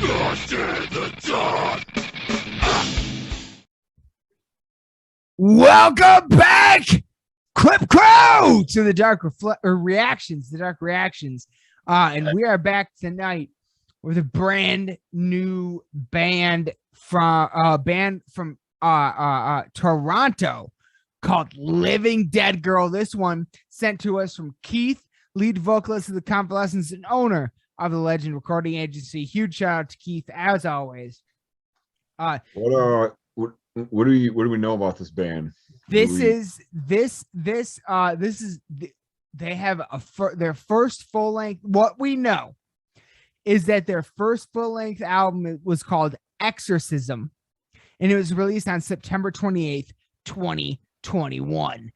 Lost in the dark. Welcome back, Clip Crow, to the Dark Reactions, and we are back tonight with a brand new band from Toronto called Living Dead Girl. This one sent to us from Keith, lead vocalist of the Convalescence and owner of the Legend Recording Agency. Huge shout out to Keith as always. What do we know about this band? They have their first full length. What we know is that their first full length album was called Exorcism, and it was released on September 28th, 2021.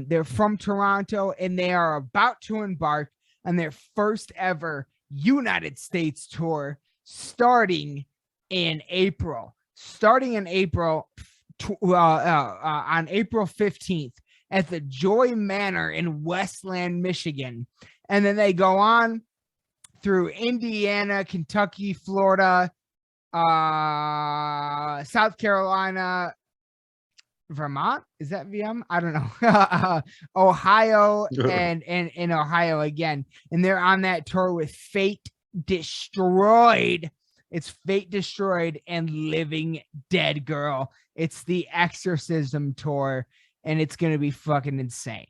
They're from Toronto, and they are about to embark on their first ever United States tour starting in April. On April 15th at the Joy Manor in Westland, Michigan. And then they go on through Indiana, Kentucky, Florida, South Carolina, Vermont. Is that VM? I don't know. Ohio and Ohio again. And they're on that tour with Fate Destroyed. It's Fate Destroyed and Living Dead Girl. It's the Exorcism tour, and it's going to be fucking insane.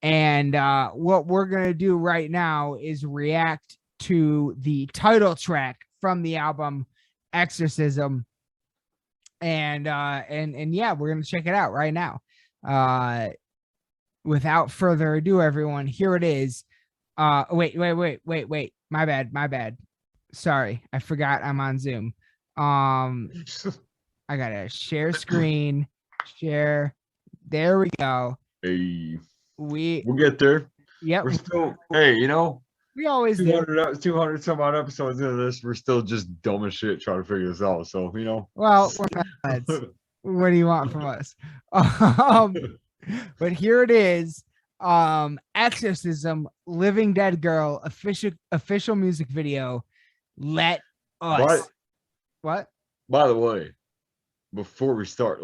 And what we're going to do right now is react to the title track from the album Exorcism. And yeah, we're going to check it out right now. Without further ado, everyone, here it is. Wait. My bad. Sorry, I forgot I'm on Zoom. I gotta share screen. Share. There we go. Hey, we'll get there. Yep. We're still, hey, we always 200 some odd episodes into this. We're still just dumb as shit trying to figure this out. So, Well, we're not lads. What do you want from us? But here it is. Exorcism, Living Dead Girl, official music video. Let us. What? By the way, before we start,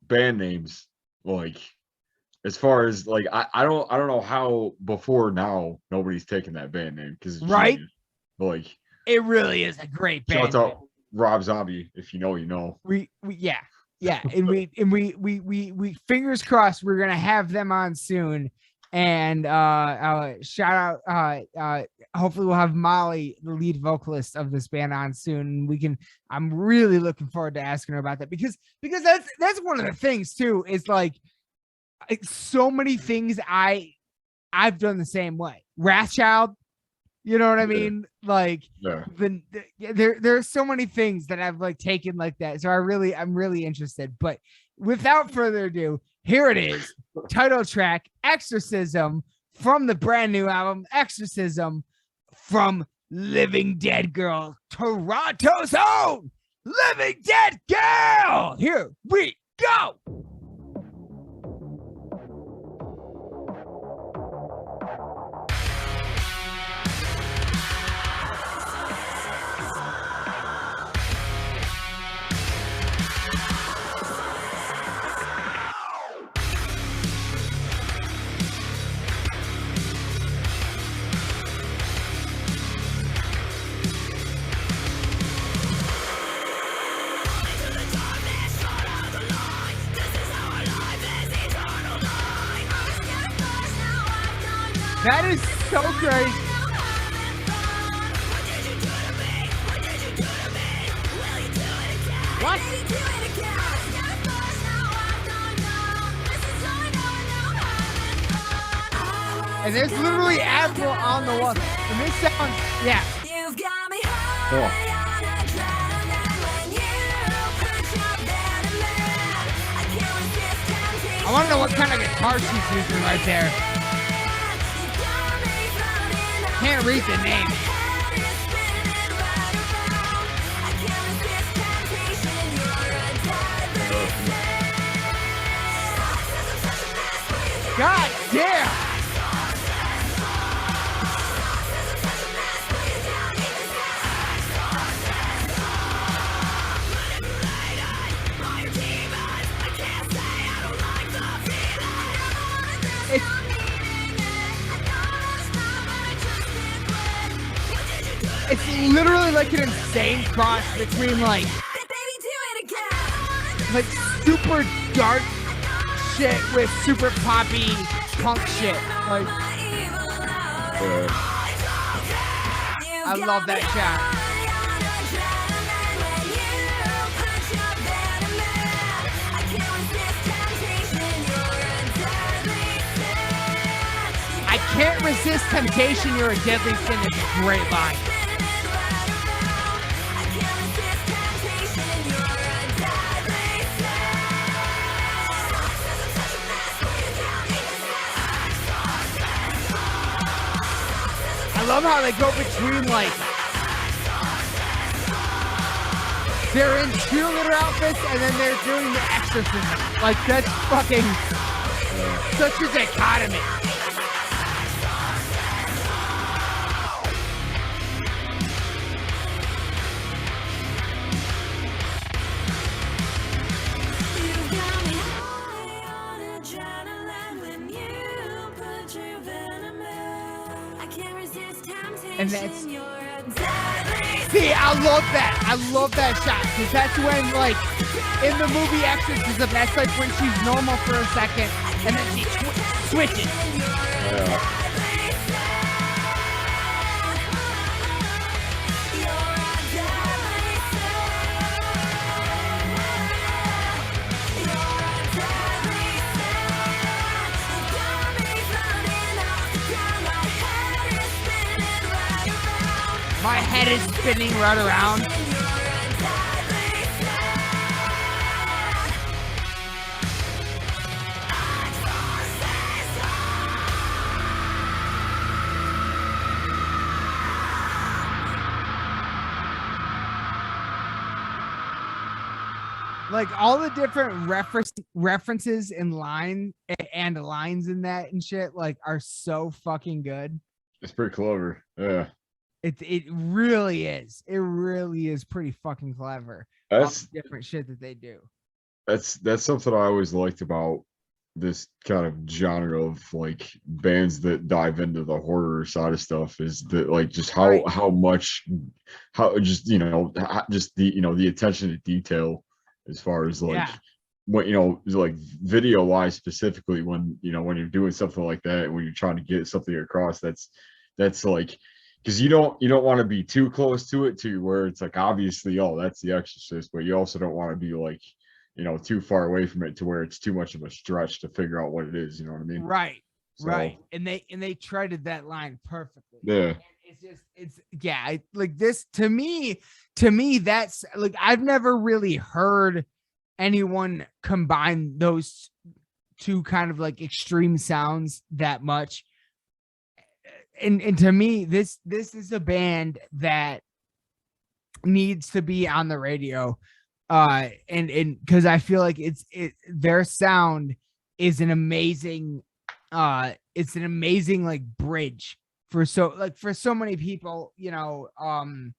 band names, as far as I don't know how before now nobody's taken that band name because right, genius. It really is a great band. Shout out Rob Zombie, if you know, you know. Yeah, and we fingers crossed we're gonna have them on soon. And shout out, hopefully we'll have Molly, the lead vocalist of this band, on soon. I'm really looking forward to asking her about that because that's one of the things too, is so many things I've done the same way. Wrathchild, you know what I mean? There's so many things that I've taken like that. So I'm really interested. But without further ado, here it is, title track, Exorcism, from the brand new album, Exorcism, from Living Dead Girl, Toronto's own Living Dead Girl. Here we go. That is so crazy. What? And there's literally Admiral on the wall. And this sounds, yeah. Cool. I want to know what kind of guitar she's using right there. Can't read the name. God damn! It's literally like an insane cross between like super dark shit with super poppy punk shit. Like, I love that shot. I can't resist temptation, you're a deadly sin. It's a great line. I love how they go between, like, they're in cheerleader outfits and then they're doing the exorcism. Like, that's fucking such a dichotomy. And that's, see, I love that. I love that shot because that's when, like, in the movie Exorcism, that's like when she's normal for a second and then she switches. Yeah. My head is spinning right around. Like all the different references and lines in that and shit like are so fucking good. It's pretty clever. Yeah. It really is. It really is pretty fucking clever. That's different shit that they do. That's something I always liked about this kind of genre of like bands that dive into the horror side of stuff is that like just how much just just the attention to detail as far as like what like video wise specifically when when you're doing something like that when you're trying to get something across that's like. Because you don't want to be too close to it to where it's like obviously that's The Exorcist, but you also don't want to be like too far away from it to where it's too much of a stretch to figure out what it is. You know what I mean? Right, right. And they treaded that line perfectly. Yeah. And it's like this to me that's like I've never really heard anyone combine those two kind of like extreme sounds that much. And to me, this is a band that needs to be on the radio, and because I feel like their sound is an amazing, like bridge for so many people, Metallica,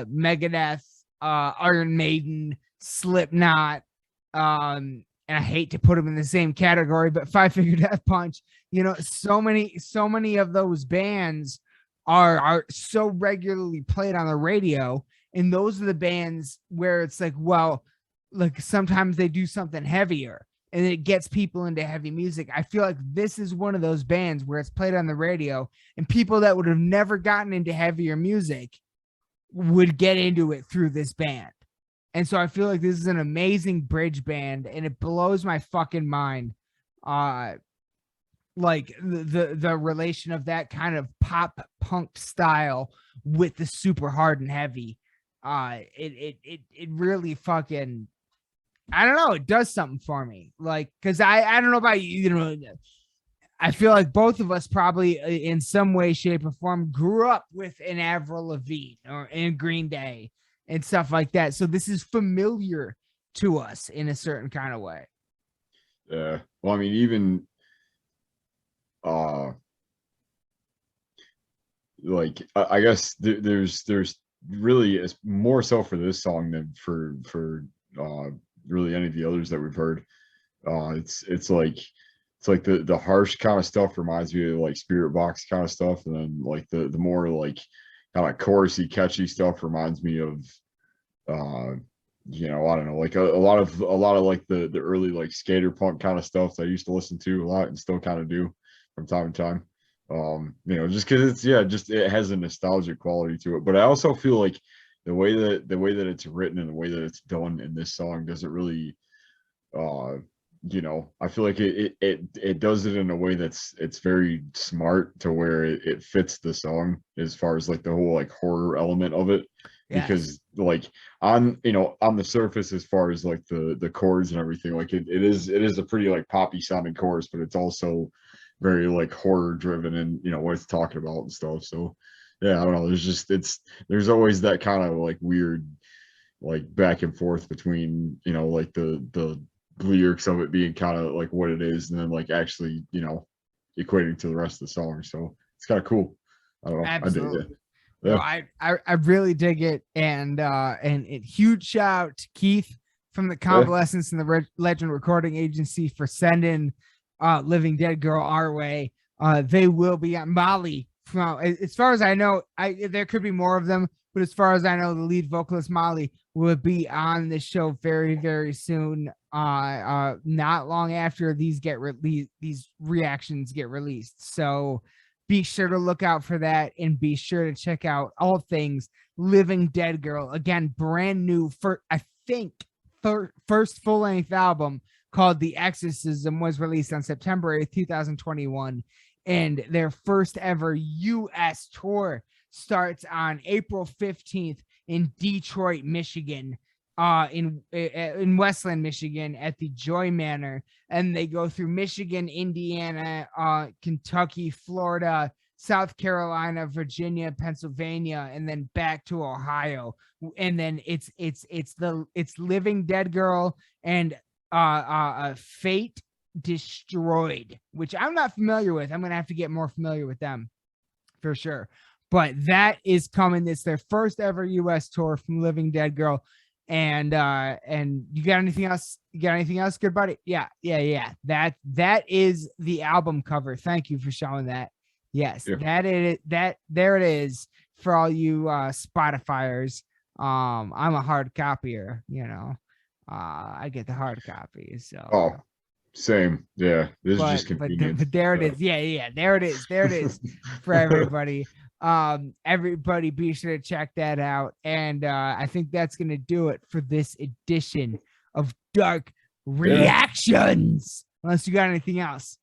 Megadeth, Iron Maiden, Slipknot, and I hate to put them in the same category, but Five Finger Death Punch, so many of those bands are so regularly played on the radio. And those are the bands where it's like, well, like sometimes they do something heavier and it gets people into heavy music. I feel like this is one of those bands where it's played on the radio and people that would have never gotten into heavier music would get into it through this band. And so I feel like this is an amazing bridge band, and it blows my fucking mind. Like the relation of that kind of pop punk style with the super hard and heavy. It really fucking, I don't know, it does something for me. Like, cause I don't know about you, I feel like both of us probably in some way, shape, or form grew up with an Avril Lavigne or in Green Day and stuff like that. So this is familiar to us in a certain kind of way. Yeah. Well, I mean, even like I guess there's really more so for this song than for really any of the others that we've heard. It's like it's like the harsh kind of stuff reminds me of like Spirit Box kind of stuff, and then like the more like kind of chorusy, catchy stuff reminds me of I don't know, like a lot of like the early like skater punk kind of stuff that I used to listen to a lot and still kind of do from time to time. Just because just it has a nostalgic quality to it. But I also feel like the way that it's written and the way that it's done in this song doesn't really I feel like it does it in a way it's very smart to where it fits the song as far as like the whole like horror element of it. Yes. Because like on the surface, as far as like the chords and everything, like it is a pretty like poppy sounding chorus, but it's also very like horror driven and what it's talking about and stuff. So yeah, I don't know, there's always that kind of like weird like back and forth between like the lyrics of it being kind of like what it is and then like actually equating to the rest of the song. So it's kind of cool. I don't know. Absolutely. I dig it. No, Yeah. I really dig it, and huge shout out to Keith from the Convalescence and the Legend Recording Agency for sending Living Dead Girl our way. They will be on Molly. From as far as I know, there could be more of them, but as far as I know, the lead vocalist Molly will be on the show very, very soon. Not long after these reactions get released. So be sure to look out for that, and be sure to check out all things Living Dead Girl. Again, brand new first full-length album called The Exorcism was released on September 8th, 2021. And their first ever U.S. tour starts on April 15th in Detroit, Michigan, in Westland, Michigan, at the Joy Manor, and they go through Michigan, Indiana, Kentucky, Florida, South Carolina, Virginia, Pennsylvania, and then back to Ohio. And then it's Living Dead Girl and Fate Destroyed, which I'm not familiar with. I'm gonna have to get more familiar with them for sure. But that is coming. It's their first ever U.S. tour from Living Dead Girl. And you got anything else? You got anything else, good buddy? Yeah. That is the album cover. Thank you for showing that. Yes, yeah. There it is for all you Spotifyers. I'm a hard copier, I get the hard copy. So same. Yeah, this is just convenient. But there it is. Yeah, there it is for everybody. Everybody be sure to check that out, and I think that's gonna do it for this edition of Dark Reactions. Unless you got anything else.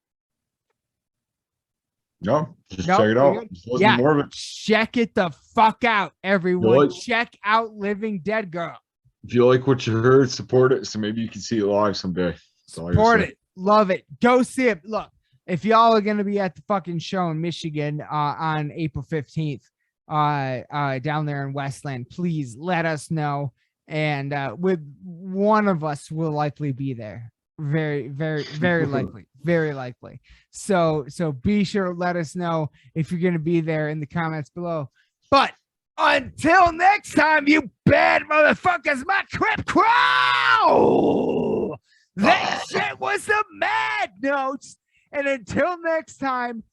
No, just check it out. Yeah, more of it. Check it the fuck out, everyone. Check out Living Dead Girl. If you like what you heard, support it, so maybe you can see it live someday. Support it, love it, go see it. Look, if y'all are going to be at the fucking show in Michigan on April 15th, down there in Westland, please let us know. And with one of us will likely be there. Very, very, very likely. Very likely. So be sure to let us know if you're going to be there in the comments below. But until next time, you bad motherfuckers, my crip crow! That shit was the Mad Notes. And until next time,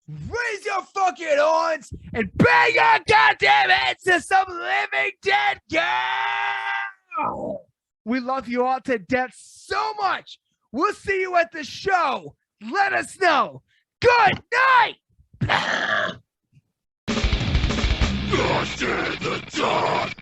raise your fucking horns and bang your goddamn heads to some Living Dead Girl. We love you all to death so much. We'll see you at the show. Let us know. Good night. Gosh, the dark.